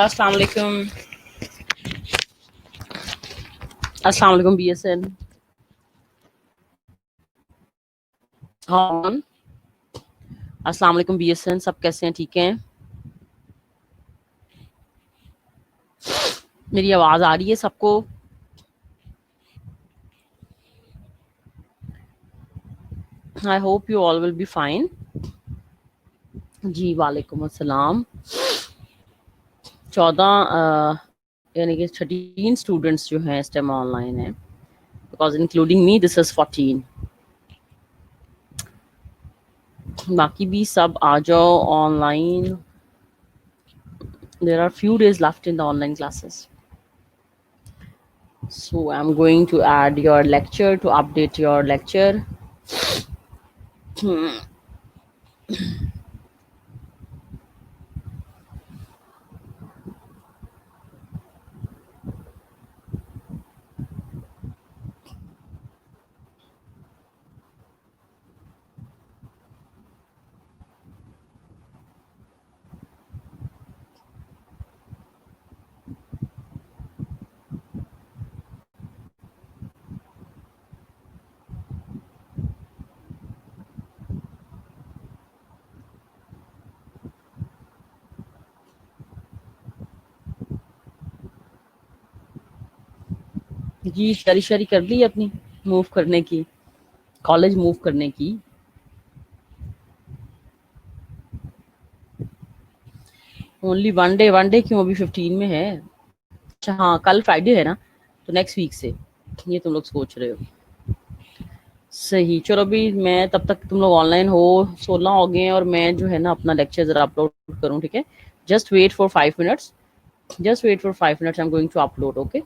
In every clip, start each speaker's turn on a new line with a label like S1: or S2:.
S1: अस्सलाम वालेकुम। अस्सलाम वालेकुम BSN। हाँ, अस्सलाम वालेकुम BSN। सब कैसे हैं? ठीक हैं? मेरी आवाज आ रही है सबको? I hope you all will be fine. जी वालेकुम अस्सलाम। 14 यानी कि 13 स्टूडेंट्स जो हैं इस टाइम ऑनलाइन हैं, because including me this is 14। बाकी भी सब आ जाओ online. There are few days left in the online classes, so I'm going to add your lecture to update your lecture. जी शरी शरी कर ली अपनी मूव करने की, कॉलेज मूव करने की। ओनली वन डे क्यों? अभी 15 में है। अच्छा हाँ, कल फ्राइडे है ना, तो नेक्स्ट वीक से ये तुम लोग सोच रहे हो। सही, चलो अभी मैं तब तक तुम लोग ऑनलाइन हो। 16 हो गए हैं और मैं जो है ना अपना लेक्चर जरा अपलोड करूँ, ठीक है? Just wait for 5 minutes. Just wait for 5 minutes, I am going to upload. Okay.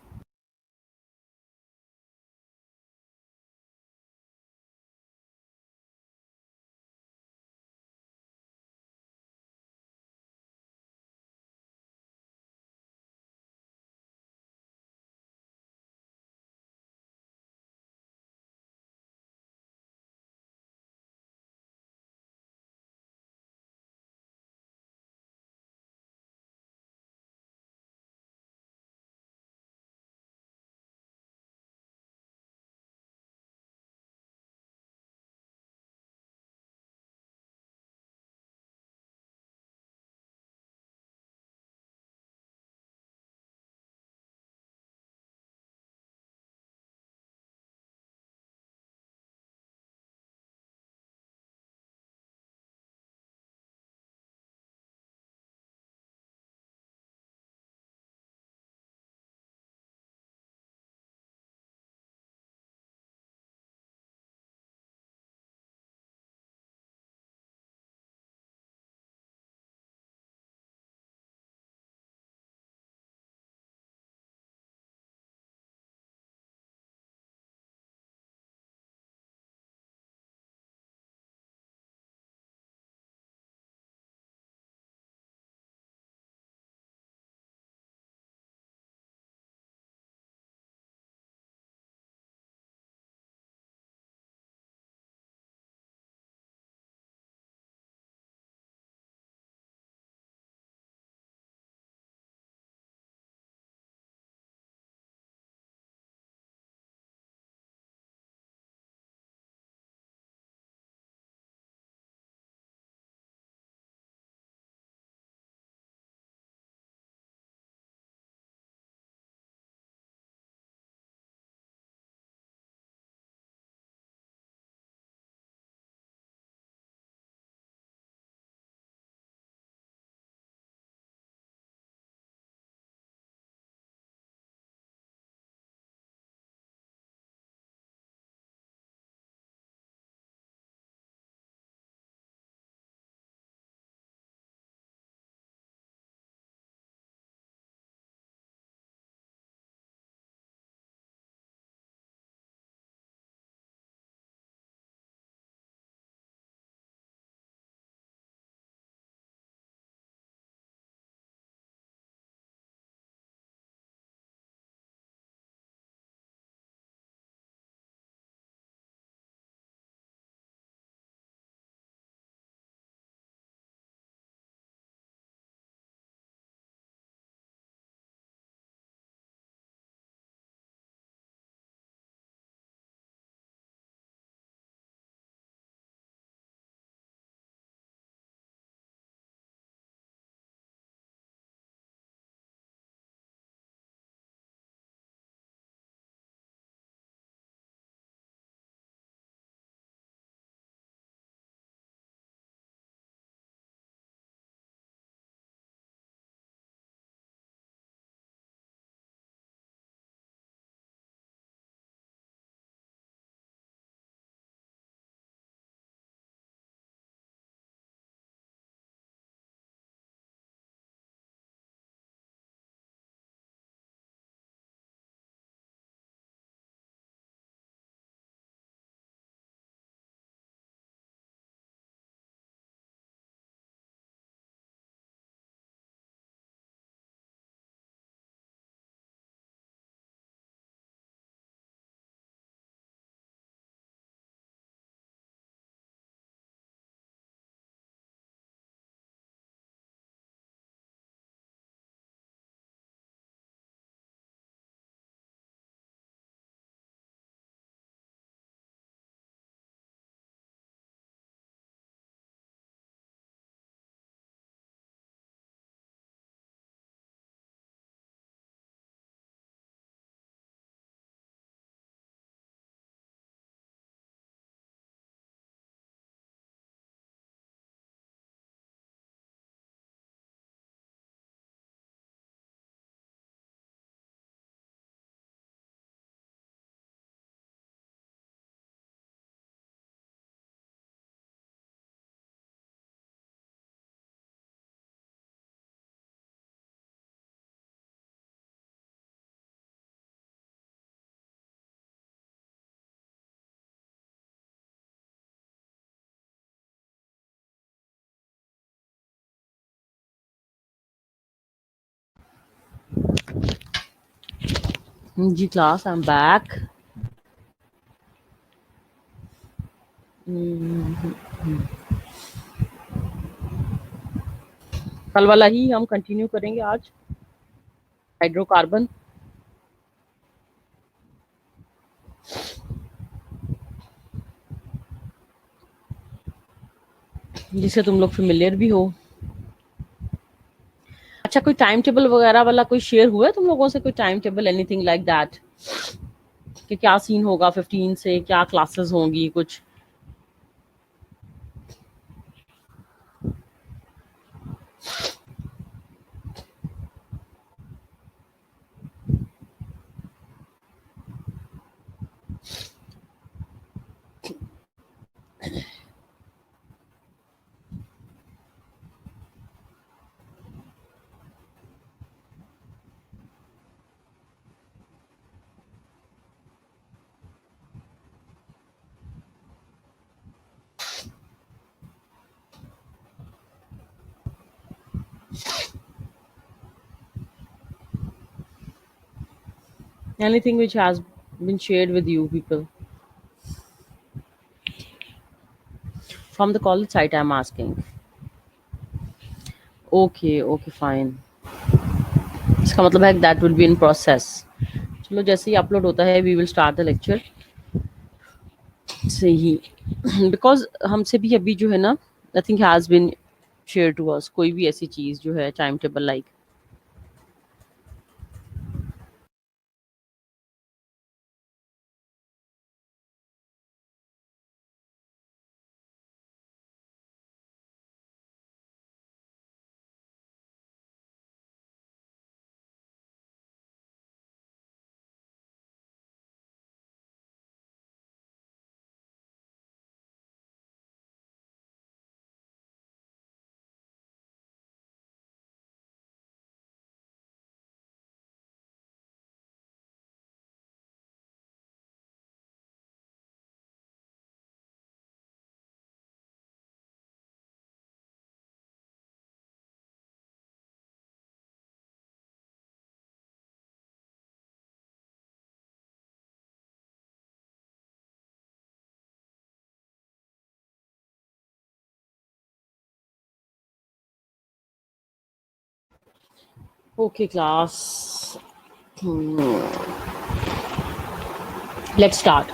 S1: जी क्लास, आई एम बैक। कल वाला ही हम कंटिन्यू करेंगे आज, हाइड्रोकार्बन, जिससे तुम लोग फेमिलियर भी हो। अच्छा, कोई टाइम टेबल वगैरह वाला कोई शेयर हुआ है तुम लोगों से, कोई time table, anything like that, कि क्या सीन होगा 15 से, क्या क्लासेस होंगी कुछ? Anything which has been shared with you people from the college site, I'm asking. Okay, okay, fine. इसका मतलब है that will be in process. चलो, जैसे ही अपलोड होता है we will start the lecture से ही। बिकॉज हमसे भी अभी जो है ना, nothing has been share to us, कोई भी ऐसी चीज जो है time table like. Okay class, let's start.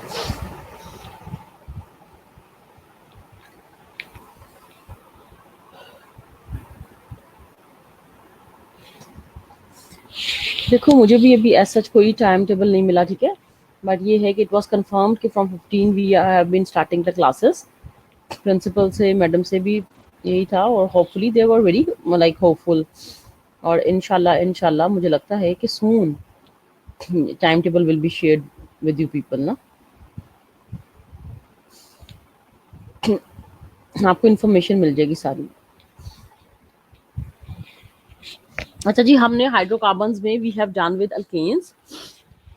S1: देखो, मुझे भी अभी ऐसा कोई टाइम टेबल नहीं मिला, ठीक है, बट ये है कि इट वाज कंफर्म्ड कि from 15 we have been starting the classes. Principal से, मैडम से भी यही था, और hopefully they were very like hopeful. और इंशाल्लाह इंशाल्लाह मुझे लगता है कि soon time table will be shared with you people ना, आपको इन्फॉर्मेशन मिल जाएगी सारी। अच्छा जी, हमने हाइड्रोकार्बन्स में we have done with alkanes,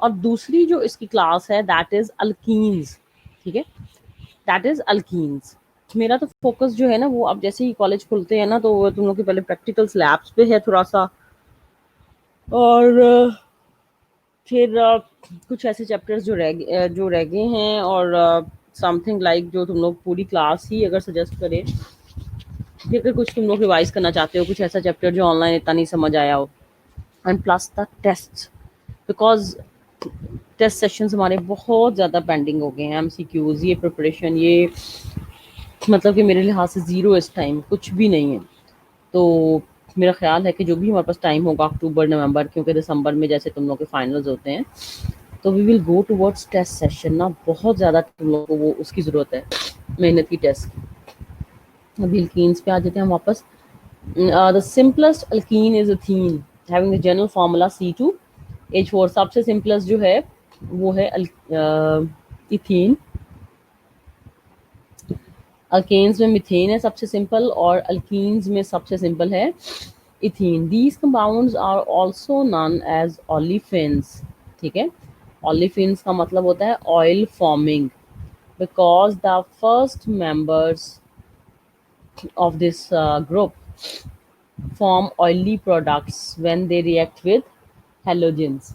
S1: और दूसरी जो इसकी क्लास है दैट इज अल्कीन्स, ठीक है, दैट इज अल्कीन्स। मेरा तो फोकस जो है ना, वो अब जैसे ही कॉलेज खुलते हैं ना, तो वो तुम लोग के पहले प्रैक्टिकल्स लैब्स पे है थोड़ा सा, और फिर कुछ ऐसे चैप्टर्स जो रह गए हैं, और समथिंग लाइक जो तुम लोग पूरी क्लास ही अगर सजेस्ट करें कि अगर कुछ तुम लोग रिवाइज करना चाहते हो, कुछ ऐसा चैप्टर जो ऑनलाइन इतना नहीं समझ आया हो, and plus the test, because test sessions हमारे बहुत ज़्यादा पेंडिंग हो गए हैं, एमसीक्यूज, ये प्रिपरेशन, ये मतलब कि मेरे लिहाज से ज़ीरो इस टाइम कुछ भी नहीं है। तो मेरा ख्याल है कि जो भी हमारे पास टाइम होगा अक्टूबर नवंबर, क्योंकि दिसंबर में जैसे तुम लोग के फाइनल्स होते हैं, तो we will go towards test session ना, बहुत ज़्यादा तुम लोग को वो उसकी ज़रूरत है, मेहनत की टेस्ट की। अभी अल्कीन्स पे आ जाते हैं हम वापस। The simplest alkene is ethene having the general formula C2H4। सबसे सिंपलेस्ट जो है वो है इथीन। अल्केन्स में मिथेन है सबसे सिंपल, और अल्कीन्स में सबसे सिंपल है ethene. These compounds are also known as olefins, ठीक है। ओलिफिन्स का मतलब होता है oil forming, because the first members of this group form oily products when they react with halogens.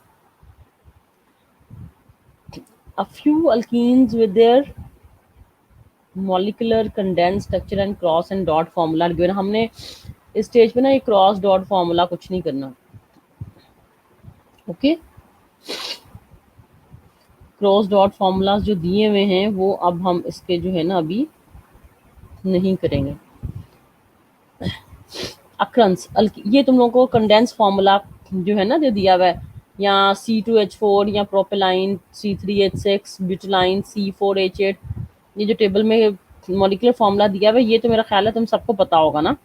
S1: A few alkenes with their molecular condensed structure and cross and dot formula given. हमने इस stage पे ना ये cross dot formula कुछ नहीं करना. Okay, cross dot formulas जो दिए हुए हैं वो अब हम इसके जो है ना अभी नहीं करेंगे. अक्रंस ये तुम लोगों को कंडेंस फार्मूला जो है ना जो दिया हुआ है, या C2H4 या प्रोपेलाइन C3H6 ब्यूटालाइन C4H8, ये जो टेबल में मॉलिक्यूलर फार्मूला दिया हुआ है ये तो मेरा ख्याल है तुम सबको पता होगा ना.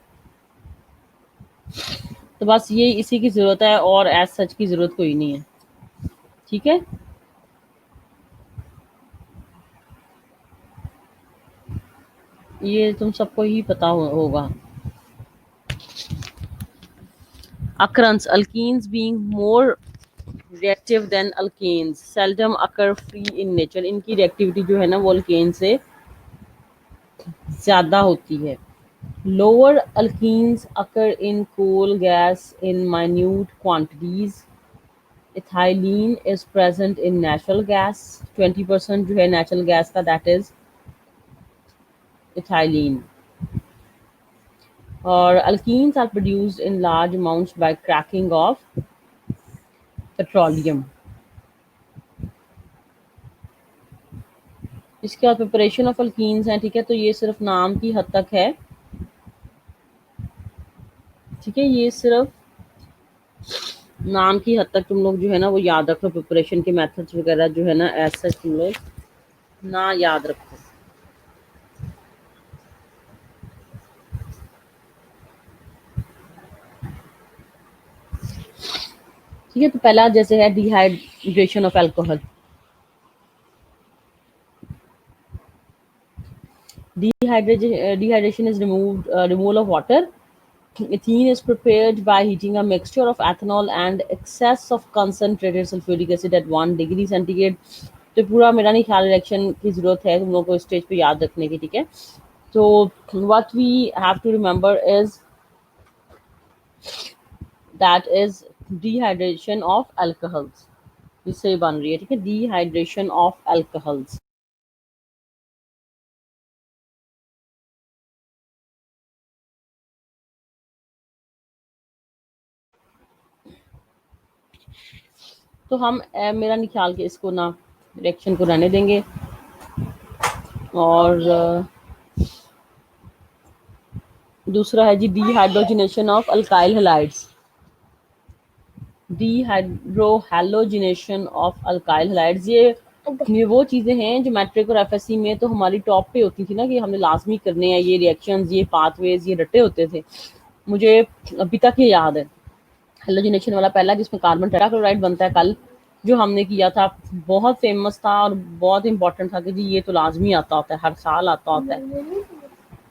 S1: तो बस ये इसी की जरूरत है और एज सच की जरूरत कोई नहीं है. ठीक है, ये तुम सबको ही पता होगा. Occurrence: alkenes being more reactive than alkanes seldom occur free in nature. इनकी reactivity जो है ना वो अल्केन से ज्यादा होती है. Lower alkenes occur in coal gas in minute quantities. Ethylene is present in natural gas. 20% जो है natural gas का, that is ethylene. और alkenes are produced in large amounts by cracking of petroleum. इसके बाद प्रिपरेशन ऑफ अल्कीन्स हैं. ठीक है, तो ये सिर्फ नाम की हद तक है. ठीक है, ये सिर्फ नाम की हद तक तुम लोग जो है ना वो याद रखो. प्रिपरेशन के मेथड्स वगैरह जो है ना ऐसा तुम लोग ना याद रखो. ठीक है, तो पहला जैसे है dehydration of alcohol. Dehydration is removal of water. Ethene is prepared by heating a mixture of ethanol and excess of concentrated sulfuric acid at 1 degree centigrade. तो पूरा मेरा नहीं ख्याल रिएक्शन की जरूरत है तुम लोगों को स्टेज पे याद रखने की. ठीक है, तो what we have to remember is that is dehydration of alcohols. जिससे बन रही है. ठीक है, dehydration of alcohols. तो हम मेरा नहीं ख्याल कि इसको ना रिएक्शन को रहने देंगे. और दूसरा है जी dehydrogenation of alkyl halides. Dehydrohalogenation of alkyl halides, ये वो चीज़ें हैं जो मैट्रिक और एफएससी में तो हमारी टॉप पे होती थी ना कि हमने लाजमी करने हैं. ये रिएक्शंस, ये पाथवेज, ये रटे होते थे. मुझे अभी तक ये याद है हेलोजिनेशन वाला पहला जिसमें कार्बन टेट्राक्लोराइड बनता है कल जो हमने किया था, बहुत फेमस था और बहुत इंपॉर्टेंट था कि जी ये तो लाजमी आता होता है, हर साल आता होता है.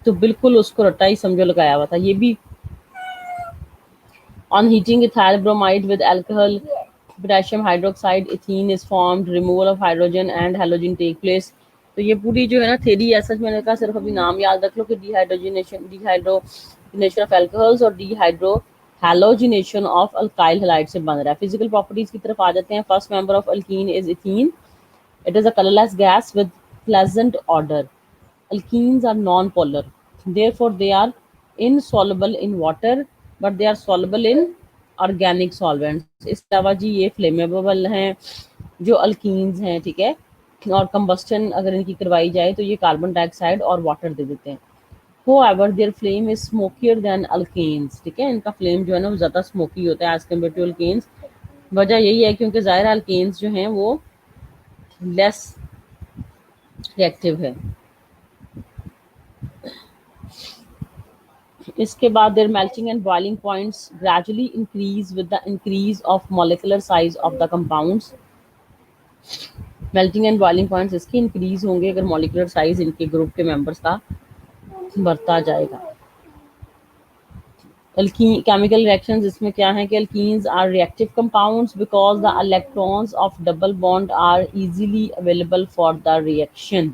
S1: तो बिल्कुल उसको रट्टा ही समझो लगाया हुआ था. ये भी on heating ethyl bromide with alcohol, potassium hydroxide, ethene is formed, removal of hydrogen and halogen take place. तो ये पूरी जो है ना थ्योरी ऐसा मैंने कहा सिर्फ अभी नाम याद रख लो कि डिहाइड्रोजिनेशन ऑफ अल्कोहल्स और हैलोजिनेशन ऑफ अल्काइल हैलाइड से बन रहा है. फिजिकल प्रॉपर्टीज की तरफ आ जाते हैं. First member of alkene is ethene. It is a colourless gas with pleasant order. Alkenes are non-polar, therefore they are insoluble in water, but they are soluble in organic solvents. इसके अलावा जी ये flammable हैं जो alkenes हैं. ठीक है, और combustion अगर इनकी करवाई जाए तो ये कार्बन डाइऑक्साइड और वाटर दे देते हैं. However, their flame is smokier than alkanes. ठीक है, इनका फ्लेम जो है ना वो ज़्यादा स्मोकी होता है एज कम्पेयर टू अल्केन्स. वजह यही है क्योंकि ज़ाहिर अल्केन्स जो हैं वो लेस रिएक्टिव है. इसके बाद their melting and boiling points gradually increase with the increase of molecular size of the compounds. melting and boiling points इसके इंक्रीज होंगे अगर molecular size इनके ग्रुप के मेंबर्स का बढ़ता जाएगा. chemical reactions इसमें क्या है कि alkenes are reactive compounds because the electrons of double bond are easily available for the reaction.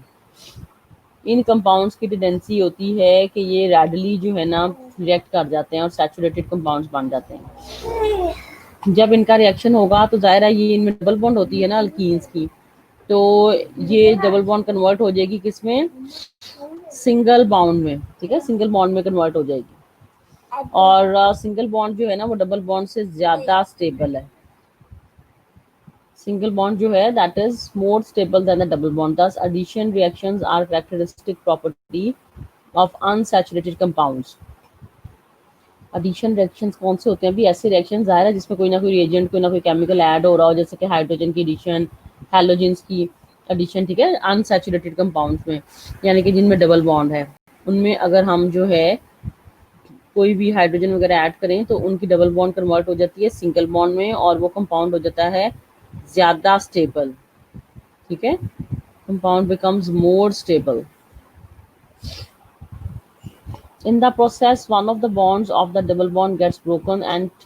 S1: In compounds की टेंडेंसी होती है कि ये रैडली जो है ना रिएक्ट कर जाते हैं और सैचुरेटेड कंपाउंड्स बन जाते हैं. जब इनका रिएक्शन होगा तो जाहिर है ये इनमें डबल बॉन्ड होती है ना अल्कीन्स की, तो ये डबल बॉन्ड कन्वर्ट हो जाएगी किसमें, सिंगल बॉन्ड में, ठीक है, सिंगल बॉन्ड में कन्वर्ट हो जाएगी। और सिंगल बॉन्ड जो है ना वो डबल बॉन्ड से ज्यादा स्टेबल है। सिंगल बॉन्ड जो है that is more stable than the double bond. Thus addition reactions are characteristic property of unsaturated compounds. Addition reactions कौन से होते हैं? अभी ऐसे रिएक्शन ज़ाहिर है जिसमें कोई ना कोई रिएजेंट, कोई ना कोई केमिकल ऐड हो रहा हो, जैसे कि हाइड्रोजन की एडिशन, हैलोजेंस की एडिशन, ठीक है, अनसैचुरेटेड कंपाउंड्स में, यानी कि जिनमें डबल बॉन्ड है, उनमें अगर हम जो है कोई भी हाइड्रोजन वगैरह ऐड करें तो उनकी डबल बॉन्ड कन्वर्ट हो जाती है सिंगल बॉन्ड में और वो कंपाउंड हो जाता है ज़्यादा स्टेबल, ठीक है, compound becomes more stable. In the process, one of the bonds of the double bond gets broken and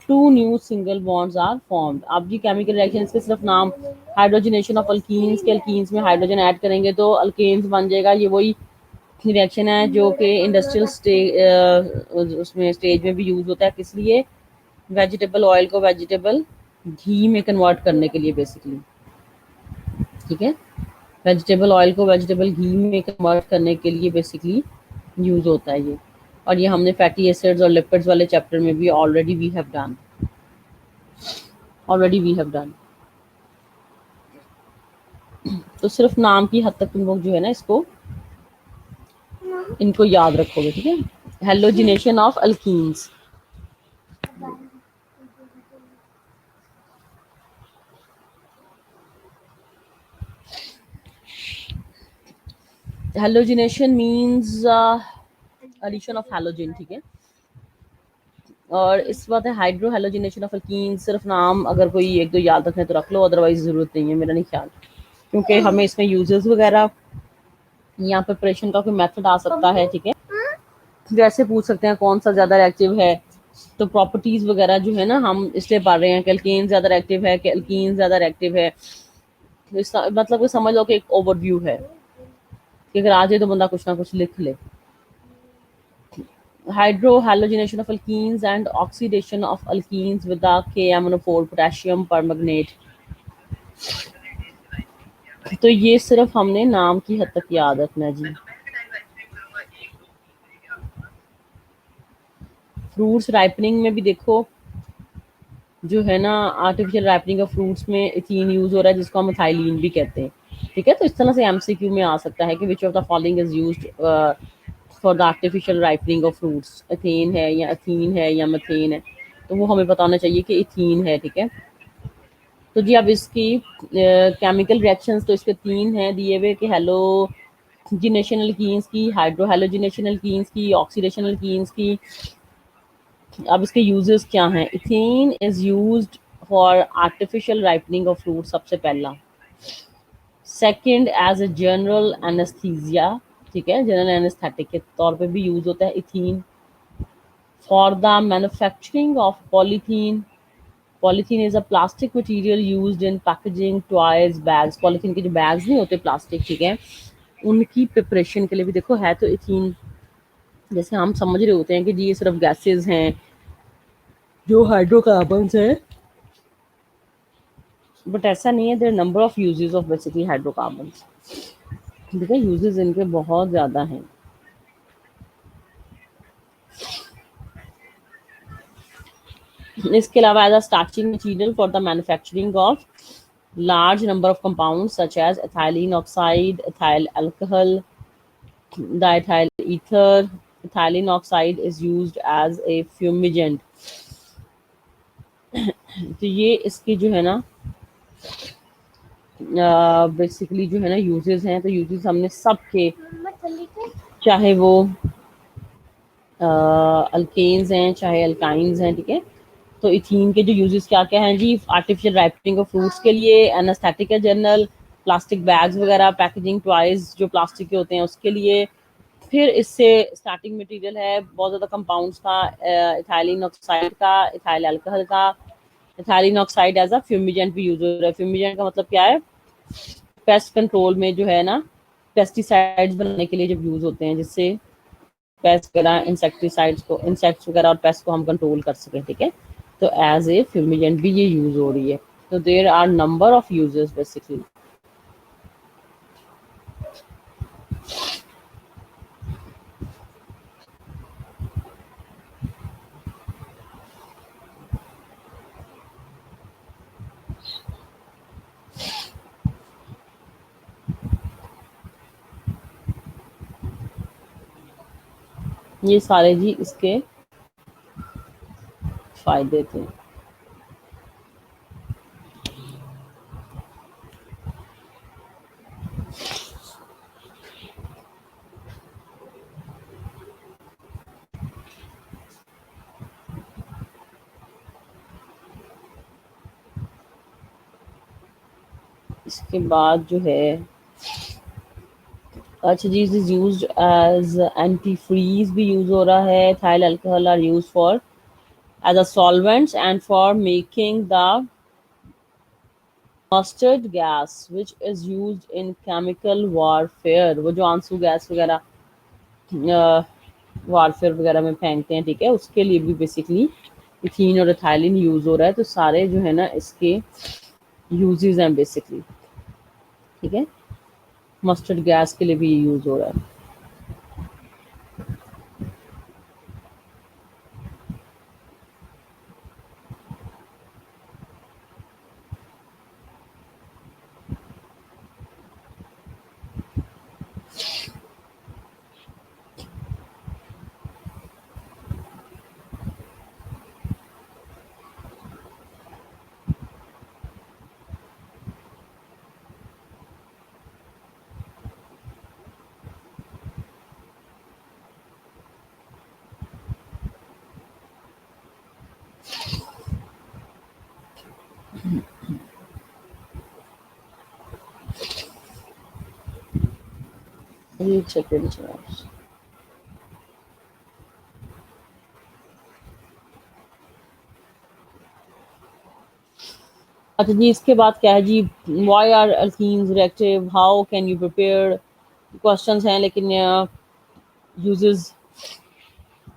S1: two new single bonds are formed. अब जी केमिकल रिएक्शन के सिर्फ नाम, हाइड्रोजनेशन ऑफ अल्कीन्स के अल्कीन्स में hydrogen add करेंगे तो alkanes बन जाएगा। ये वही रिएक्शन है जो कि इंडस्ट्रियल स्टेज उसमें स्टेज में भी यूज होता है। किस लिए? वेजिटेबल ऑयल को वेजिटेबल घी में कन्वर्ट करने के लिए बेसिकली, ठीक है, वेजिटेबल ऑयल को वेजिटेबल घी में कन्वर्ट करने के लिए बेसिकली यूज होता है ये। और ये हमने फैटी एसिड्स और लिपिड्स वाले चैप्टर में भी ऑलरेडी वी हैव डन। तो सिर्फ नाम की हद तक तुम लोग जो है ना इसको इनको याद रखोगे, ठीक है। Halogenation of alkenes, halogenation means addition of halogen, ठीक है। और इस बात है हाइड्रो हेलोजिनेशन ऑफ अल्कीन, सिर्फ नाम अगर कोई एक दो याद रखना है तो रख लो, अदरवाइज जरूरत नहीं है मेरा नहीं ख्याल, क्योंकि हमें इसमें यूजेस वगैरह यहाँ प्रिपरेशन का कोई मेथड आ सकता है, ठीक है। जैसे पूछ सकते हैं कौन सा ज्यादा रिएक्टिव है, तो प्रॉपर्टीज वगैरह जो है ना हम इसलिए पढ़ रहे हैं कि अल्केन ज्यादा रिएक्टिव है कि अल्कीन ज्यादा रिएक्टिव है। तो मतलब समझ लो कि एक ओवरव्यू है कि अगर आ जाए तो बंदा कुछ ना कुछ लिख ले। Hydrohalogenation of alkenes and oxidation of alkenes with the KMnO4 potassium permanganate। तो ये सिर्फ हमने नाम की हद तक याद रखना है जी। फ्रूट्स राइपनिंग में भी देखो जो है ना आर्टिफिशियल राइपनिंग ऑफ फ्रूट्स में इथीन यूज हो रहा है जिसको हम इथाइलिन भी कहते हैं, ठीक है। तो इस तरह से एमसीक्यू में आ सकता है कि which of the following is used for the artificial ripening of fruits, ethane है या एथीन है या मेथेन है, तो वो हमें बताना चाहिए कि इथीन है, ठीक है। तो जी अब इसकी केमिकल रिएक्शंस तो इसके तीन हैं दिए हुए कि हेलोजिनेशन एल्कीन्स की, हाइड्रोहेलोजिनेशन एल्कीन्स की, ऑक्सीडेशन एल्कीन्स की। अब इसके यूजेस क्या हैं? Ethene is used for artificial ripening of fruit, सबसे पहला। Second as a general anaesthesia, ठीक है, जनरल एनेस्थेटिक के तौर पे भी यूज होता है ethene. For the manufacturing of polythene, polythene is a plastic material used in packaging toys bags, polythene के जो बैग्स नहीं होते प्लास्टिक, ठीक है, उनकी प्रिपरेशन के लिए भी देखो है तो इथीन। जैसे हम समझ रहे होते हैं कि जी ये सिर्फ गैसेस हैं जो हाइड्रोकार्बन्स हैं, बट ऐसा नहीं है, there number of uses of basically hydrocarbons, ठीक है, यूजेस इनके बहुत ज़्यादा हैं। इसके अलावा as a starting material for the manufacturing of large number of compounds such as ethylene oxide, ethyl alcohol, diethyl ether. Ethylene oxide is used as a fumigant। तो ये इसके जो है ना बेसिकली जो है ना यूजेस हैं, तो यूजेस हमने सबके, चाहे वो अल्केन्स हैं चाहे अल्काइंस हैं, ठीक है। तो इथीन के जो यूजेस क्या क्या हैं जी? आर्टिफिशियल राइपनिंग ऑफ फ्रूट्स के लिए, एनास्थेटिक है जनरल, प्लास्टिक बैग्स वगैरह, पैकेजिंग टॉयज जो प्लास्टिक के होते हैं उसके लिए। फिर इससे स्टार्टिंग मटेरियल है बहुत ज़्यादा कंपाउंड्स का, इथाइलिन ऑक्साइड का, इथाइल अल्कोहल का। इथाइलिन ऑक्साइड एज अ फ्यूमिजेंट भी यूज हो रहा है। फ्यूमिजेंट का मतलब क्या है? पेस्ट कंट्रोल में जो है ना पेस्टिसाइड्स बनाने के लिए जब यूज होते हैं, जिससे पेस्ट वगैरह इंसेक्टिसाइड्स को, इंसेक्ट्स वगैरह और पेस्ट को हम कंट्रोल कर सकें, ठीक है। तो एज ए फ्यूमिजेंट भी ये यूज हो रही है। तो there are number of uses basically. ये सारे जी इसके फायदे थे। इसके बाद जो है, अच्छा जी, is used as antifreeze भी यूज हो रहा है। Ethyl alcohol are use for as a solvents and for making the mustard gas which is used in chemical warfare. वो जो आंसू गैस वगैरह वारफेयर वगैरह में फेंकते हैं, ठीक है, उसके लिए भी बेसिकली इथीन और इथाइलिन यूज हो रहा है। तो सारे जो है ना इसके यूजेस हैं बेसिकली, ठीक है। मस्टर्ड गैस के लिए भी यूज हो रहा है। एक सेकेंड। अच्छा जी, इसके बाद क्या है जी, why are alkenes reactive, how can you prepare. Questions हैं लेकिन यूजेस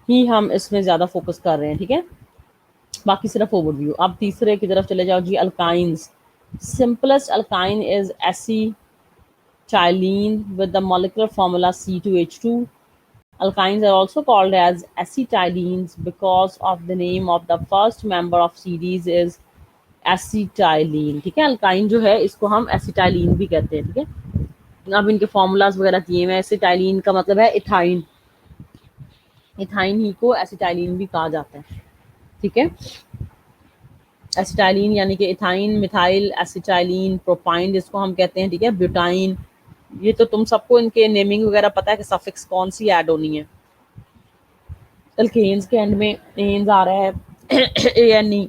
S1: ही हम इसमें ज़्यादा फोकस कर रहे हैं, ठीक है। बाकी सिर्फ ओवरव्यू। अब तीसरे की तरफ चले जाओ जी, alkynes. Simplest alkyne is acetylene with the molecular formula C2H2। Alkynes are also called as acetylenes because of the name of the first member of series is acetylene, ठीक है। अल्काइन जो है इसको हम एसिटाइलिन भी कहते हैं, ठीक है। अब इनके फॉर्मूलाज वगैरह दिए हुए हैं। एसिटाइलिन का मतलब है इथाइन, इथाइन ही को एसिटाइलिन भी कहा जाता है, ठीक है। एसिटाइलिन यानी कि इथाइन, मिथाइल एसिटाइलिन, प्रोपाइन जिसको हम कहते हैं, ठीक है, ब्यूटाइन। ये तो तुम सबको इनके नेमिंग वगैरह पता है कि सफिक्स कौन सी ऐड होनी है। अल्केन्स के एंड में एन्स आ रहा है, ANE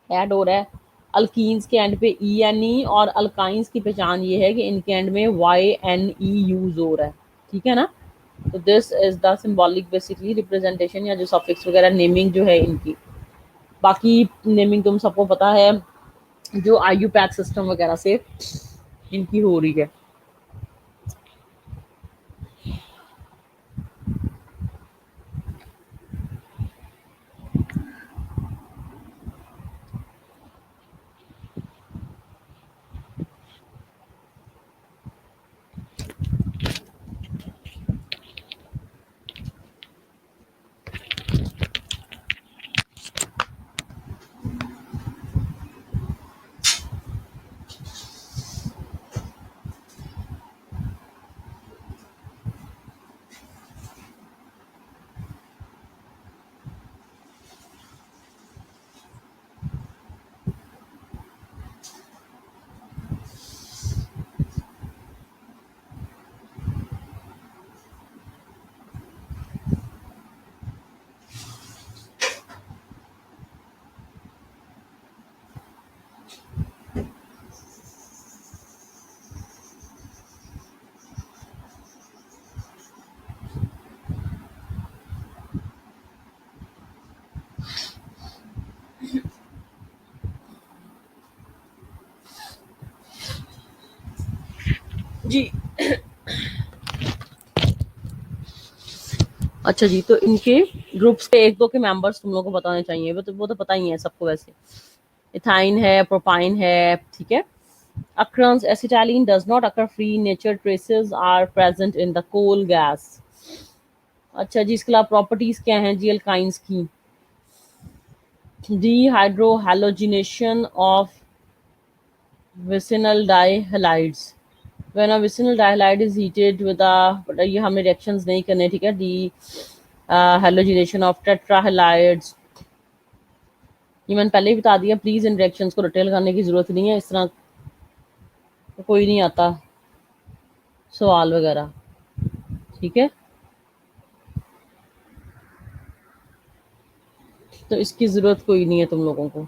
S1: ऐड हो रहा है। अल्कीन्स के एंड पे ENE, और अल्काइंस की पहचान ये है कि इनके एंड में YNE यूज हो रहा है, ठीक है ना। तो this is the symbolic basically representation, या जो सफिक्स वगैरह नेमिंग जो है इनकी। बाकी नेमिंग तुम सबको पता है, जो IUPAC सिस्टम वगैरह से इनकी हो रही है। जी अच्छा जी, तो इनके ग्रुप्स के एक दो के मेंबर्स तुम लोगों को बताने चाहिए, वो तो पता ही है सबको वैसे। इथाइन है, प्रोपाइन है, ठीक है। Occurrence acetylene does not occur free. Nature traces are present in the coal gas. अच्छा जी, इसके अलावा प्रॉपर्टीज क्या हैं जी अल्काइंस की। Dehydrohalogenation of vicinal dihalides. When a vicinal dihalide is heated with a, ये हमें रिएक्शंस नहीं करने, ठीक है। Halogenation of tetrahalides. ये मैंने पहले ही बता दिया, प्लीज इन रिएक्शंस को डिटेल करने की जरूरत नहीं है, इस तरह कोई नहीं आता सवाल वगैरह, ठीक है। तो इसकी जरूरत कोई नहीं है तुम लोगों को।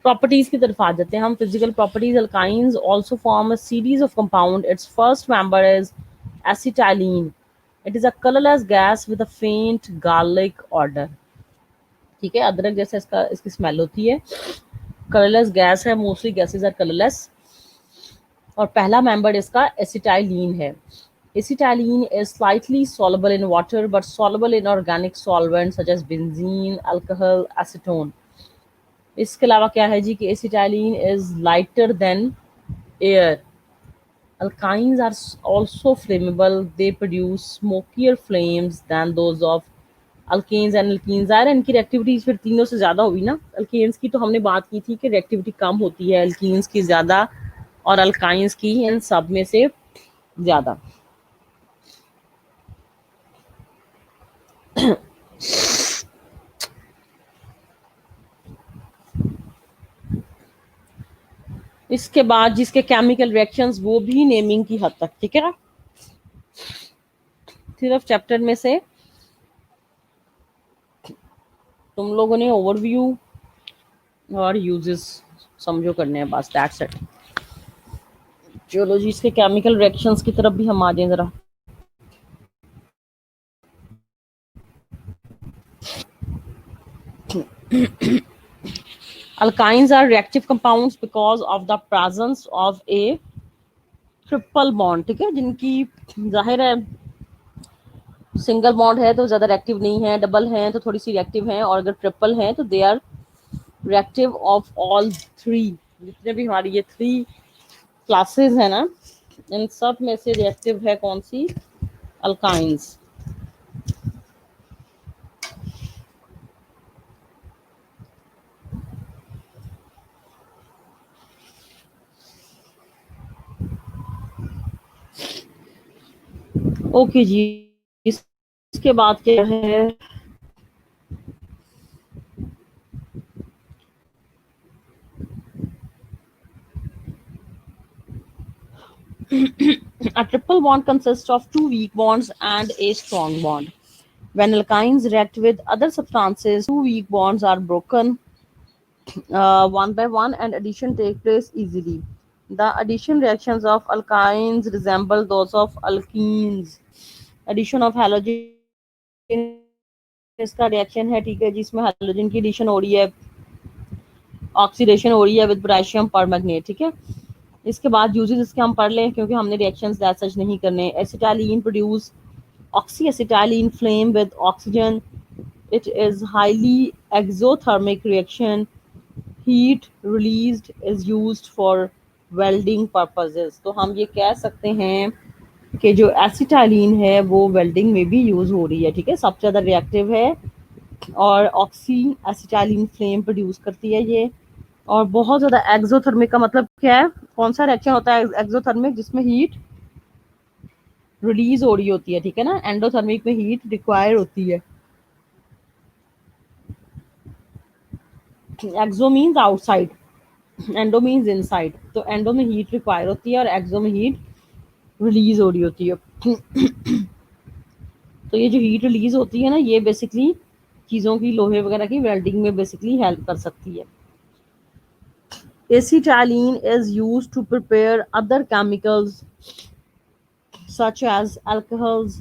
S1: प्रॉपर्टीज की तरफ आ जाते हैं हम। Physical properties, alkynes also form a series of compound. It's first member is acetylene. It is a colourless gas with a फेंट गार्लिक ऑर्डर। ठीक है, अदरक जैसे इसका इसकी स्मेल होती है। कलरलेस गैस है, मोस्टली गैसेस आर कलरलेस। और पहला मेंबर इसका एसिटाइलिन है। Acetylene is slightly soluble in water but soluble in organic solvents such as benzene, alcohol, acetone. इसके अलावा क्या है जी कि acetylene is lighter than air. Alkynes are also flammable. They produce smokier flames than those of alkanes and alkenes। ज़ाहिर है इनकी reactivity फिर तीनों से ज़्यादा हुई ना। अल्केन्स की तो हमने बात की थी कि रिएक्टिविटी कम होती है, अल्कीन्स की ज़्यादा, और अल्काइंस की इन सब में से ज़्यादा। इसके बाद जिसके केमिकल रिएक्शंस वो भी नेमिंग की हद तक, ठीक है ना। सिर्फ चैप्टर में से तुम लोगों ने ओवरव्यू और यूजेस समझो करने हैं, बस दैट्स इट। चलो जी, इसके केमिकल रिएक्शंस की तरफ भी हम आ जाएं जरा। Alkynes are reactive compounds because of the presence of a triple bond, ठीक है, जिनकी जाहिर है सिंगल बॉन्ड है तो ज्यादा रिएक्टिव नहीं है, डबल है तो थोड़ी सी रिएक्टिव है, और अगर ट्रिपल है तो they are reactive of all three. जितने भी हमारी ये थ्री क्लासेस है ना, इन सब में से रिएक्टिव है कौन सी? अल्काइंस। ओके जी, इसके बाद क्या है? A triple bond consists of two weak bonds and a strong bond. When alkynes react with other substances, two weak bonds are broken one by one and addition takes place easily. The addition reactions of alkynes resemble those of alkenes. Addition of halogen इसका reaction है, ठीक है, जिसमें hydrogen की addition हो रही है, oxidation हो रही है विद पोटेशियम परमैंगनेट, ठीक है। इसके बाद यूजेस इसके हम पढ़ लें क्योंकि हमने रिएक्शंस दैट सच नहीं करने। Acetylene produce oxyacetylene flame with oxygen. It is highly exothermic reaction. Heat released is used for welding purposes. तो हम ये कह सकते हैं कि जो एसिटाइलिन है वो वेल्डिंग में भी यूज हो रही है, ठीक है, सबसे ज्यादा रिएक्टिव है और ऑक्सी एसिटाइलिन फ्लेम प्रोड्यूस करती है ये। और बहुत ज्यादा एक्सोथर्मिक का मतलब क्या है? कौन सा रिएक्शन होता है एक्सोथर्मिक? जिसमें हीट रिलीज हो रही होती है, ठीक है ना। एंडोथर्मिक में हीट रिक्वायर होती है। Exo means outside, endo means inside. तो एंडो में हीट रिक्वायर होती है और एक्सो में हीट रिलीज हो रही होती है। तो ये जो हीट रिलीज होती है ना, ये बेसिकली चीज़ों की, लोहे वगैरह की वेल्डिंग में बेसिकली हेल्प कर सकती है। Acetylene is used to prepare other chemicals such as alcohols,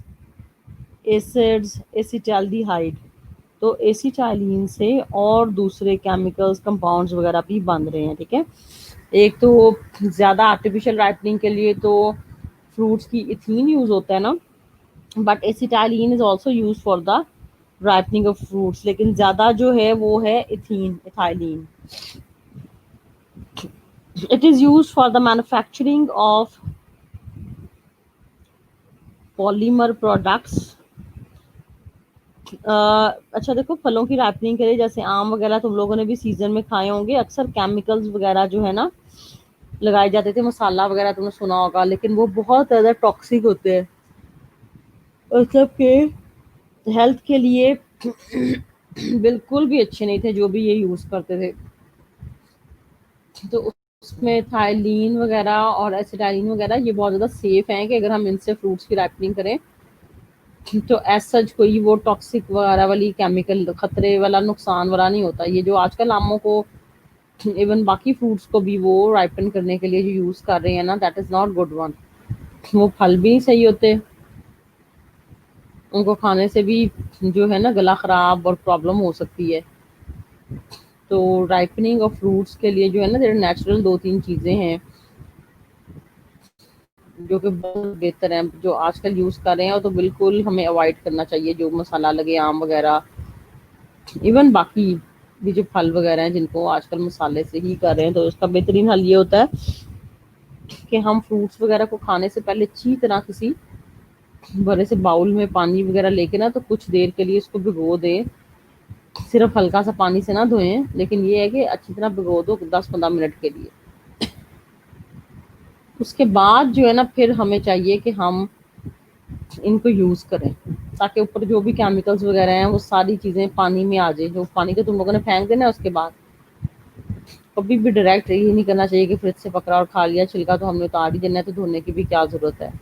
S1: acids, acetaldehyde। तो एसिटाइलिन से और दूसरे केमिकल्स कंपाउंड्स वगैरह भी बन रहे हैं, ठीक है। एक तो ज़्यादा आर्टिफिशियल राइपनिंग के लिए तो फ्रूट्स की इथीन यूज़ होता है ना, but acetylene is also use for the ripening of fruits, लेकिन ज़्यादा जो है वो है ethene, ethylene. It is used for the manufacturing of polymer products. अच्छा देखो, फलों की रैपनिंग के लिए जैसे आम वगैरह तुम लोगों ने भी सीजन में खाए होंगे, अक्सर केमिकल्स वगैरह जो है ना लगाए जाते थे, मसाला वगैरह तुमने सुना होगा, लेकिन वो बहुत ज़्यादा टॉक्सिक होते हैं, मतलब के हेल्थ के लिए बिल्कुल भी अच्छे नहीं थे जो भी ये यूज़ करते थे. तो उसमें थाइलीन वगैरह और एसिटाइलिन वगैरह ये बहुत ज़्यादा सेफ हैं कि अगर हम इनसे फ्रूट्स की रैपनिंग करें तो एज सच कोई वो टॉक्सिक वगैरह वाली केमिकल खतरे वाला नुकसान वाला नहीं होता. ये जो आजकल आमों को, इवन बाकी फ्रूट्स को भी वो राइपन करने के लिए जो यूज़ कर रहे हैं ना, that is not good one. वो फल भी नहीं सही होते, उनको खाने से भी जो है ना गला ख़राब और प्रॉब्लम हो सकती है. तो राइपनिंग ऑफ फ्रूट्स के लिए जो है ना जरा नेचुरल दो तीन चीज़ें हैं जो कि बहुत बेहतर हैं, जो आजकल यूज़ कर रहे हैं, तो बिल्कुल हमें अवॉइड करना चाहिए. जो मसाला लगे आम वगैरह, इवन बाकी भी जो फल वगैरह हैं जिनको आजकल मसाले से ही कर रहे हैं, तो उसका बेहतरीन हल ये होता है कि हम फ्रूट्स वगैरह को खाने से पहले अच्छी तरह किसी बड़े से बाउल में पानी वगैरह लेके ना, तो कुछ देर के लिए इसको भिगो दें. सिर्फ हल्का सा पानी से ना धोएं, लेकिन ये है कि अच्छी तरह भिगो दो 10-15 मिनट के लिए. उसके बाद जो है ना फिर हमें चाहिए कि हम इनको यूज़ करें, ताकि ऊपर जो भी केमिकल्स वगैरह हैं वो सारी चीज़ें पानी में आ जाए. जो पानी तो तुम लोगों ने फेंक देना है, उसके बाद कभी भी डायरेक्ट ये नहीं करना चाहिए कि फ्रिज से पकड़ा और खा लिया, छिलका तो हमने उतार ही देना है, तो धोने की भी क्या ज़रूरत है.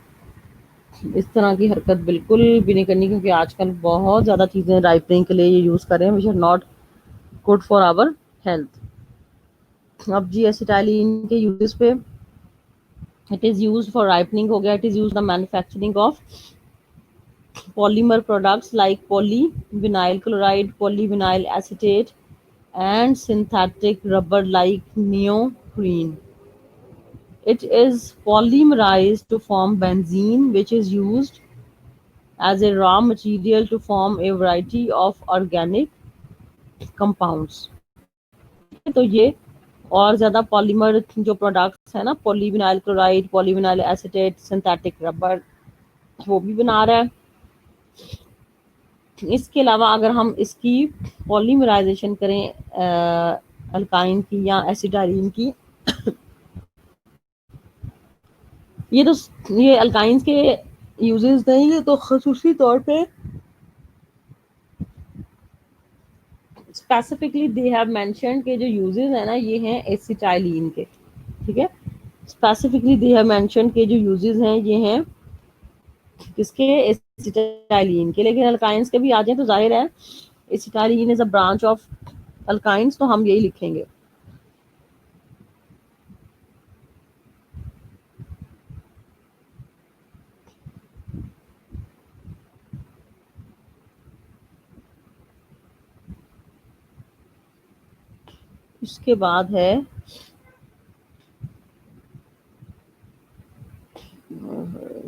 S1: इस तरह की हरकत बिल्कुल भी नहीं करनी, क्योंकि आजकल बहुत ज़्यादा चीज़ें राइपनिंग के लिए ये यूज़ कर रहे हैं which are not good for our health. अब जी एसिटाइलिन के यूजेस पे, it is use for ripening हो गया, it is use the manufacturing of polymer products like polyvinyl chloride, polyvinyl acetate, and synthetic rubber like neoprene. It is polymerized to form benzene, which is used as a raw material to form a variety of organic compounds. तो ये और ज़्यादा polymer जो products है ना, polyvinyl chloride, polyvinyl acetate, synthetic rubber, वो भी बना रहा है. इसके अलावा अगर हम इसकी पॉलीमराइजेशन करें अल्काइन की या एसिटाइलिन की, ये तो ये अल्काइंस के यूजेस नहीं, ये तो खसूसी तौर पे स्पेसिफिकली दे हैव मेंशन के जो यूजेस है ना ये हैं एसिटाइलिन के. ठीक है, स्पेसिफिकली दे हैव मेंशन के जो यूजेस हैं ये हैं किसके, एसिटाइलिन के. लेकिन अल्काइंस के भी आ जाए तो जाहिर है acetylene is a branch of alkynes, तो हम यही लिखेंगे. उसके बाद है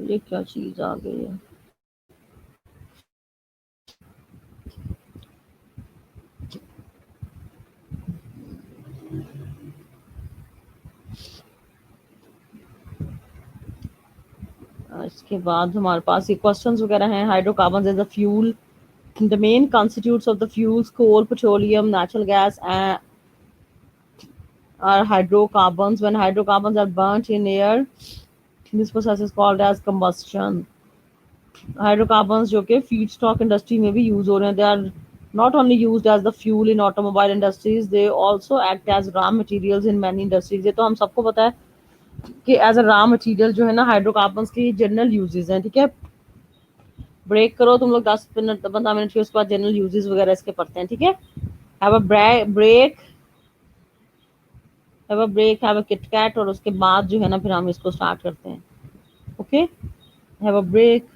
S1: ये क्या चीज आ गई है, इसके बाद हमारे पास ये क्वेश्चंस वगैरह हैं. Hydrocarbon as a fuel, the main constituents of the fuels coal, petroleum, natural gas are hydrocarbons. When hydrocarbons are burnt in air, this process is called as combustion. Hydrocarbons जो कि फीड स्टॉक इंडस्ट्री में भी use हो रहे हैं, they are not only used as the fuel in automobile industries, they also act as raw materials in many industries. ये तो हम सबको पता है कि एज अ रॉ मटेरियल जो है ना हाइड्रोकार्बन्स की जनरल यूजेस हैं. ठीक है, ब्रेक करो तुम लोग 10-15 मिनट के, उसके बाद जनरल यूजेस वगैरह इसके पढ़ते हैं. ठीक है, have a break, have a break, have a KitKat, और उसके बाद जो है ना फिर हम इसको स्टार्ट करते हैं. Okay, have a break.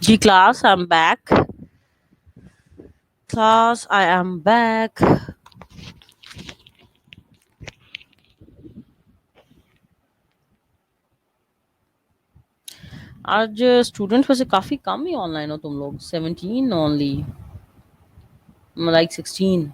S1: G class, I'm back. Class, I am back. आज स्टूडेंट वैसे काफी कम ही ऑनलाइन हो तुम लोग, 17 ओनली, लाइक 16.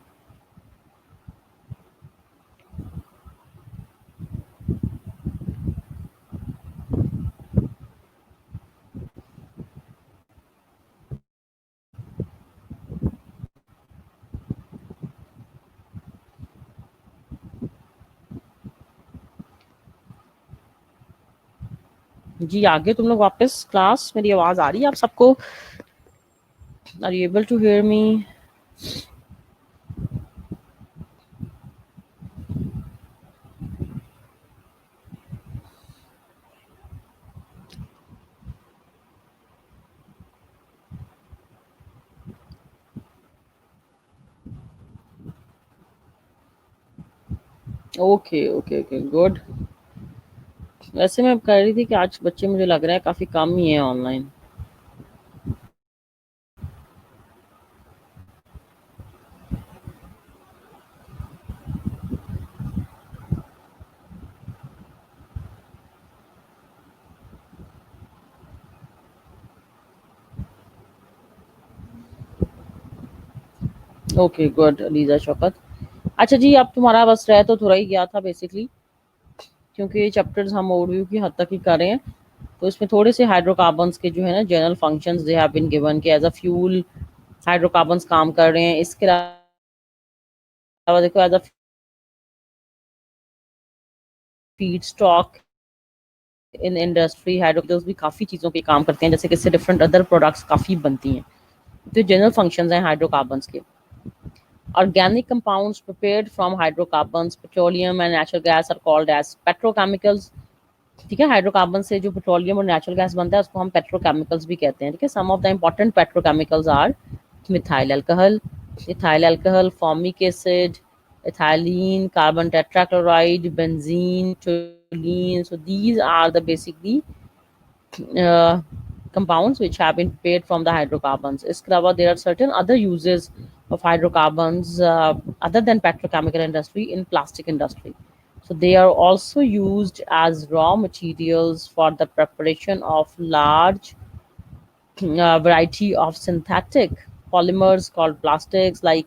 S1: जी आगे तुम लोग वापस क्लास, मेरी आवाज आ रही है आप सबको? Are you able to hear me? Okay okay okay, good. वैसे मैं कह रही थी कि आज बच्चे मुझे लग रहा है काफी कम ही है online. Okay good, Lisa Shaukat. अच्छा जी, अब तुम्हारा बस रह तो थोड़ा ही गया था बेसिकली, क्योंकि ये चैप्टर्स हम ओवरव्यू की हद तक ही कर रहे हैं. तो इसमें थोड़े से हाइड्रोकार्बन्स के जो है ना general functions they have been given कि एज अ फ्यूल हाइड्रोकार्बन्स काम कर रहे हैं. इसके अलावा देखो as a feed stock in industry hydrocarbons भी काफ़ी चीज़ों पे काम करते हैं, जैसे कि इससे डिफरेंट अदर प्रोडक्ट्स काफ़ी बनती हैं. तो जनरल फंक्शंस हैं हाइड्रोकार्बन्स के. Organic compounds prepared from hydrocarbons, petroleum and natural gas are called as petrochemicals. ठीक है, हाइड्रोकार्बन से जो पेट्रोलियम और नेचुरल गैस बनता है उसको हम पेट्रोकेमिकल्स भी कहते हैं. ठीक है, some of the important petrochemicals are methyl alcohol, ethyl alcohol, formic acid, ethylene, carbon tetrachloride, benzene, toluene. So these are the basically uh, compounds which have been prepared from the hydrocarbons. इसके अलावा there are certain other uses of hydrocarbons other than petrochemical industry in plastic industry. So they are also used as raw materials for the preparation of large variety of synthetic polymers called plastics like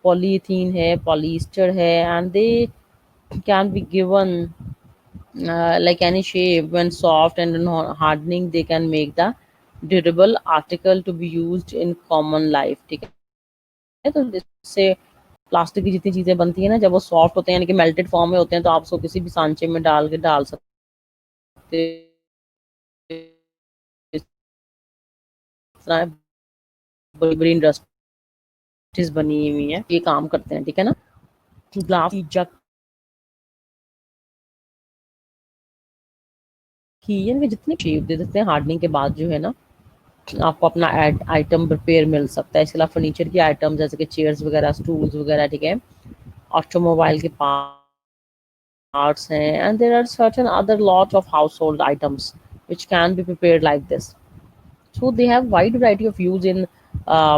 S1: polyethylene hai, polyester hai, and they can be given like any shape. When soft and hardening they can make the durable article to be used in common life. ठीक है, तो इससे plastic की जितनी चीजें बनती है ना, जब वो सॉफ्ट होते हैं यानी कि मेल्टेड फॉर्म में होते हैं, तो आप उसको किसी भी सांचे में डाल के डाल सकते. इस तरह बड़ी बड़ी इंडस्ट्रीज बनी हुई है, ये काम करते हैं. ठीक है ना, ग्लास की जग की यानी कि जितनी शेप दे देते हैं हार्डनिंग के बाद जो है ना, आपको अपना आइटम प्रिपेयर मिल सकता है. इसके अलावा फर्नीचर की आइटम जैसे कि चेयर्स वगैरह, स्टूल्स वगैरह. ठीक है, ऑटोमोबाइल के parts हैं, and there are certain other lot of household items which can be prepared like this. So they have wide variety of use in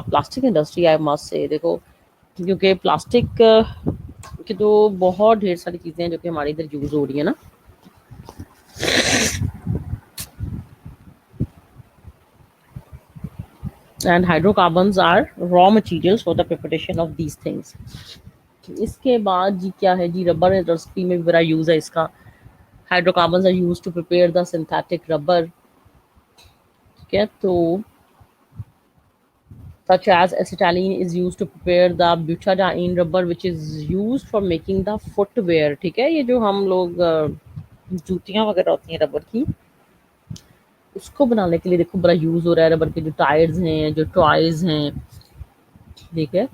S1: plastic industry, I must say. देखो, क्योंकि plastic की तो बहुत ढेर सारी चीज़ें हैं जो कि हमारे इधर यूज़ हो रही है ना. And hydrocarbons are raw materials for the preparation of these things. इसके बाद जी क्या है जी, रबर इंडस्ट्री में भी बड़ा यूज़ है इसका. Hydrocarbons are used to prepare the synthetic rubber. ठीक है, तो such as acetylene is used to prepare the butadiene rubber which is used for making the footwear. ठीक है, ये जो हम लोग जूतियां वगैरह होती हैं रबर की, उसको बनाने के लिए देखो बड़ा यूज हो रहा है. रबर के जो टायर्स हैं, जो टॉयज हैं, ठीक है,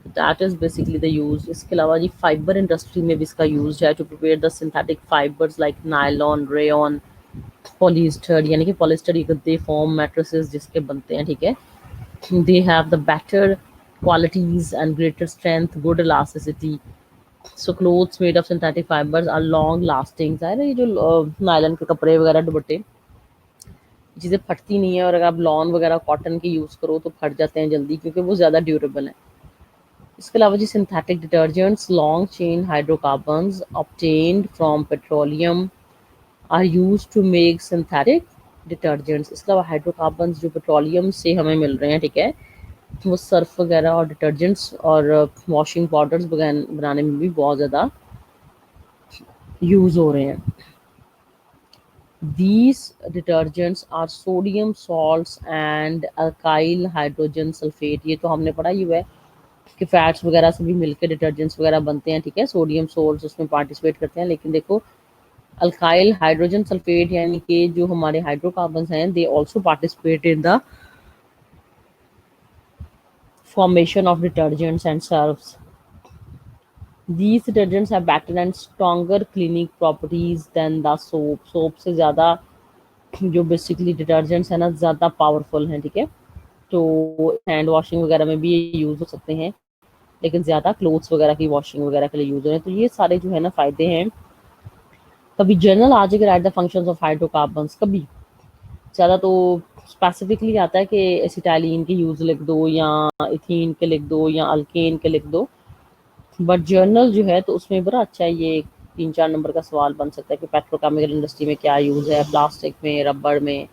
S1: that is basically the use. इसके अलावा जी फाइबर इंडस्ट्री में भी इसका यूज है to prepare the synthetic fibres like nylon, rayon, polyester. यानी कि पॉलिस्टर ये गद्दे, फॉर्म, मैट्रेसेस जिसके बनते हैं. ठीक है, they have the better qualities and greater strength, good elasticity. So clothes made of synthetic fibers are long lasting. है ना, ये जो नायलॉन के कपड़े वगैरह दुपट्टे, चीज़ें फटती नहीं है, और अगर आप लॉन वगैरह कॉटन के यूज़ करो तो फट जाते हैं जल्दी, क्योंकि वो ज़्यादा ड्यूरेबल है। इसके अलावा जी synthetic detergents, long chain hydrocarbons obtained from petroleum are used to make synthetic detergents. इसके अलावा हाइड्रोकार्बन्स जो पेट्रोलियम से हमें मिल रहे हैं, ठीक है, वो सर्फ वगैरह और डिटर्जेंट्स और वॉशिंग पाउडर्स बनाने में भी बहुत ज़्यादा यूज़ हो रहे हैं। These detergents are sodium salts and alkyl hydrogen sulfate। ये तो हमने पढ़ा ही हुआ है कि फैट्स वगैरह से भी मिलकर डिटर्जेंट्स वगैरह बनते हैं, ठीक है, सोडियम सोल्ट्स उसमें पार्टिसिपेट करते हैं। लेकिन देखो, अल्काइल हाइड्रोजन सल्फेट यानी कि जो हमारे हाइड्रोकार्बन्स हैं, they also participate in the formation of detergents and surfs. These detergents have better and stronger cleaning properties than the soap। Soap से ज़्यादा जो बेसिकली डिटर्जेंट्स है ना, ज़्यादा पावरफुल हैं, ठीक है। तो हैंड वॉशिंग वगैरह में भी ये यूज़ हो सकते हैं, लेकिन ज़्यादा क्लोथ्स वगैरह की वॉशिंग वगैरह के लिए यूज़ हो रहे हैं। तो ये सारे जो है ना फ़ायदे हैं। कभी जर्नल आ जाएगा right the functions of hydrocarbons, कभी ज़्यादा तो स्पेसिफिकली आता है कि एसिटाइलिन के यूज़ लिख दो, या इथीन के लिख दो, या अल्केन के लिख दो। बट जर्नल जो है तो उसमें बड़ा अच्छा है, ये 3-4 नंबर का सवाल बन सकता है कि पेट्रोकेमिकल इंडस्ट्री में क्या यूज़ है, प्लास्टिक में, रबड़ में,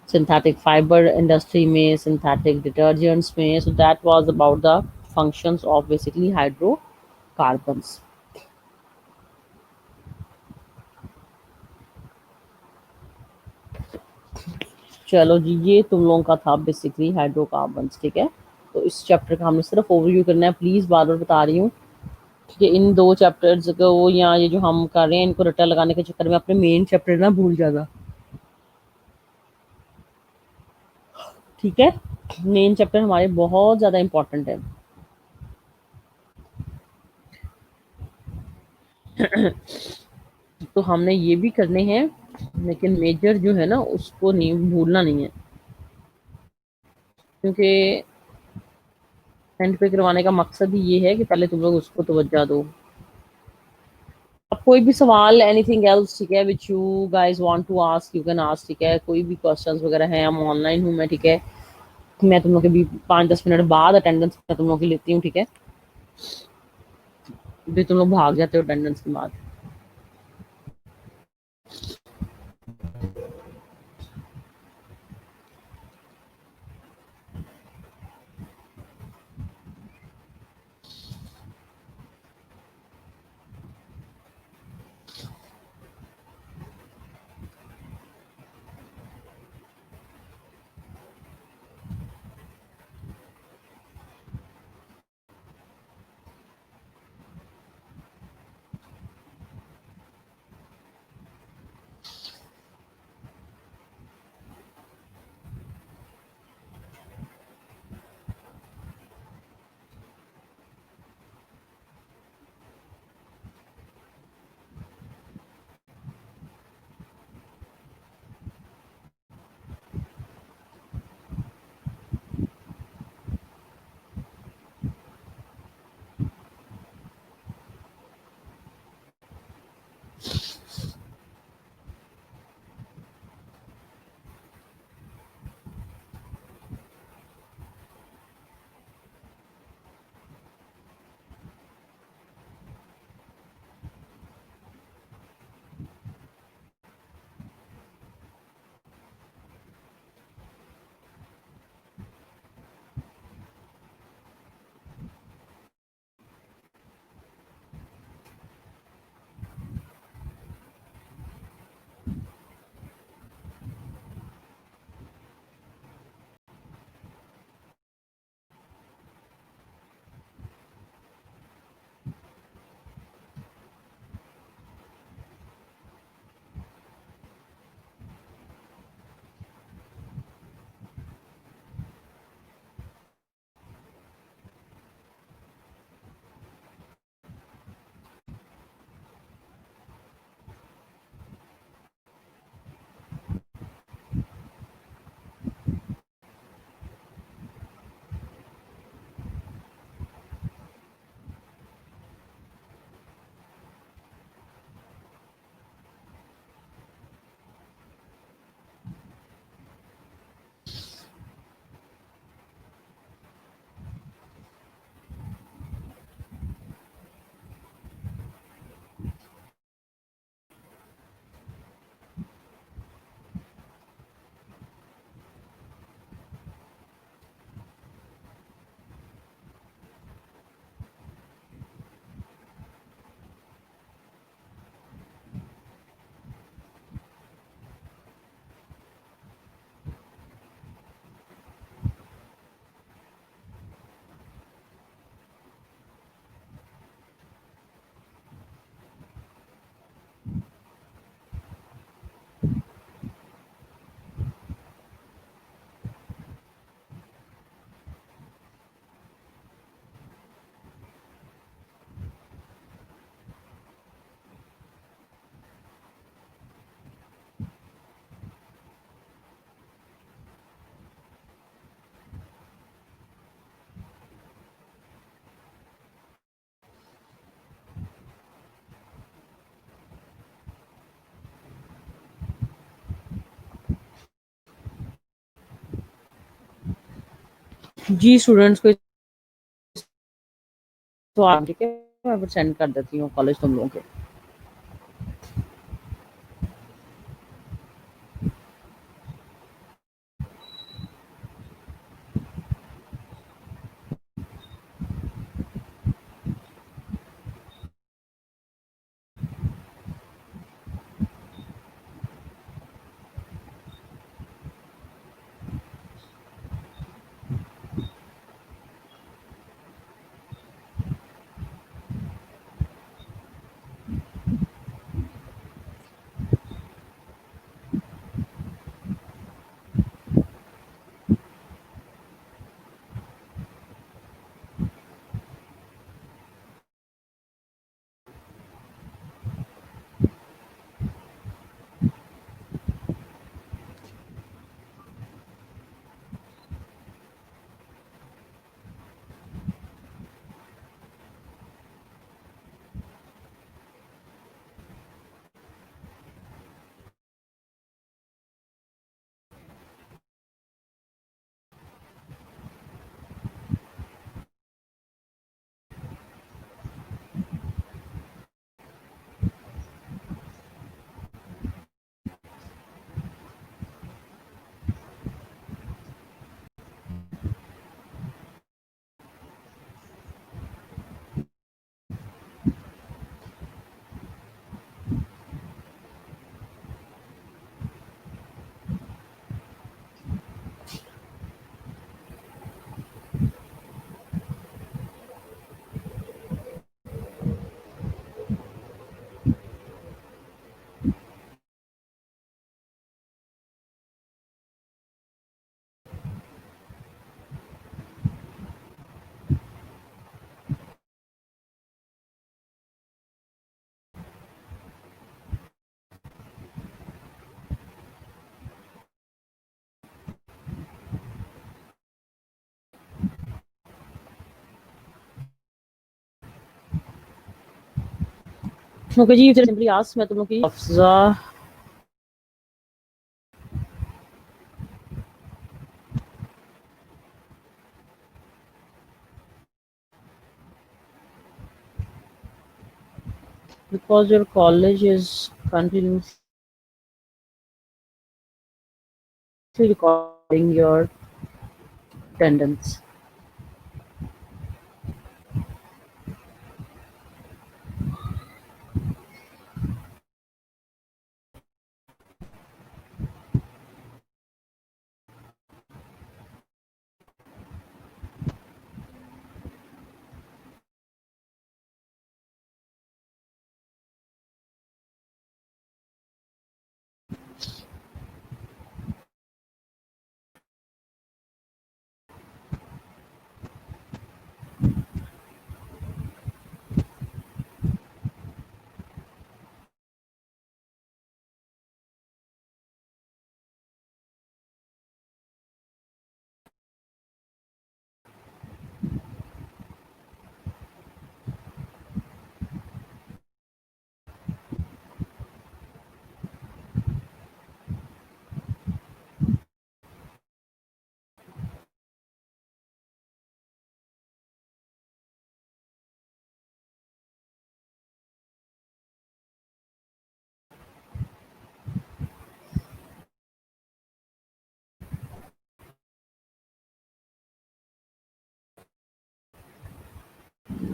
S1: synthetic fiber industry में, synthetic detergents में। So that was about the functions of basically hydrocarbons। चलो जी, ये तुम लोगों का था बेसिकली हाइड्रोकार्बन्स, ठीक है। तो इस चैप्टर का हमने सिर्फ ओवरव्यू करना है। प्लीज बार बार बता रही हूँ कि इन 2 चैप्टर्स को, या ये जो हम कर रहे हैं, इनको रट्टा लगाने के चक्कर में अपने मेन चैप्टर ना भूल जाना, ठीक है। मेन चैप्टर हमारे बहुत ज्यादा इंपॉर्टेंट है। तो हमने ये भी करने हैं, लेकिन मेजर जो है ना उसको नहीं भूलना नहीं है, क्योंकि एंड पे करवाने का मकसद ही ये है कि पहले तुम लोग उसको तवज्जो दो। अब कोई भी सवाल, एनीथिंग एल्स, ठीक है, which you guys want to ask, you can ask, ठीक है। कोई भी क्वेश्चंस वगैरह हैं, हम ऑनलाइन हूँ मैं, ठीक है। मैं तुम लोग के भी 5-10 मिनट बाद अटेंडेंस मैं तुम लोग की लेती हूँ, ठीक है। भी तुम लोग भाग जाते हो अटेंडेंस के बाद। जी स्टूडेंट्स को तो आप ठीक है, मैं फिर सेंड कर देती हूँ कॉलेज तुम लोगों के। ओके जी, सिंपली आस्क मैं तुम लोग की Afza because your college is continuously recording your attendance.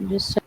S1: Just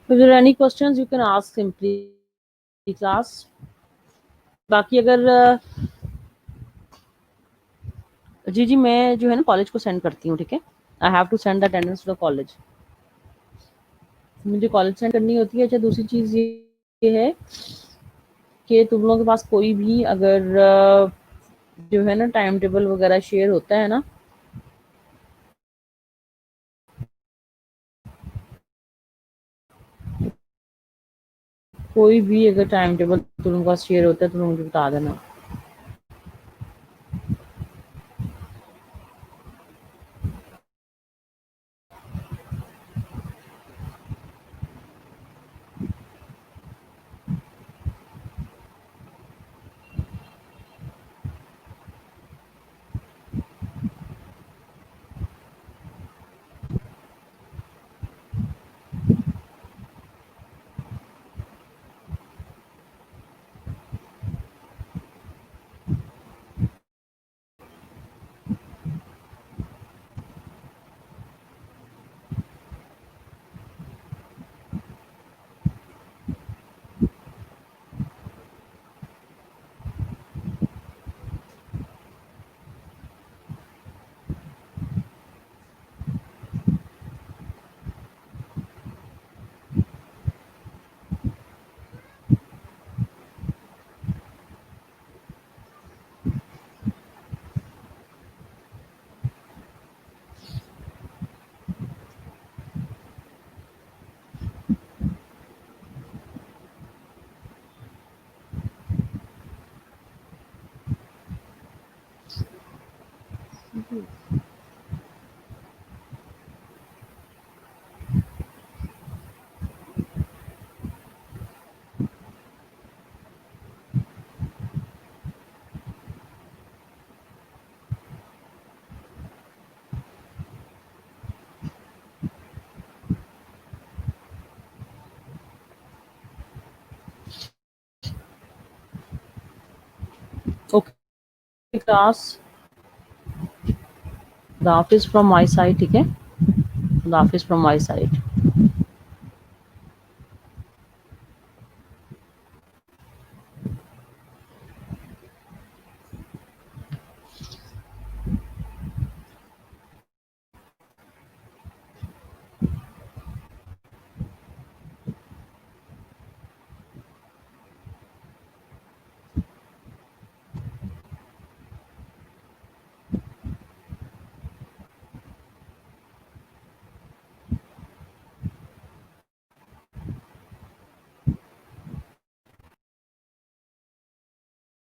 S1: If there are any questions, you can ask simply class. बाकी अगर जी जी मैं जो है ना कॉलेज को सेंड करती हूँ, ठीक है। I have to send the attendance to the college. मुझे कॉलेज सेंड करनी होती है। अच्छा, दूसरी चीज़ ये है कि तुम लोगों के पास कोई भी अगर जो है ना टाइम टेबल वगैरह शेयर होता है ना, कोई भी अगर टाइम टेबल तुम लोगों के पास शेयर होता है तो मुझे बता देना। ओके क्लास, खुदा हाफिज़ फ्रॉम माय साइड, ठीक है। खुदा हाफिज़ फ्रॉम माय साइड।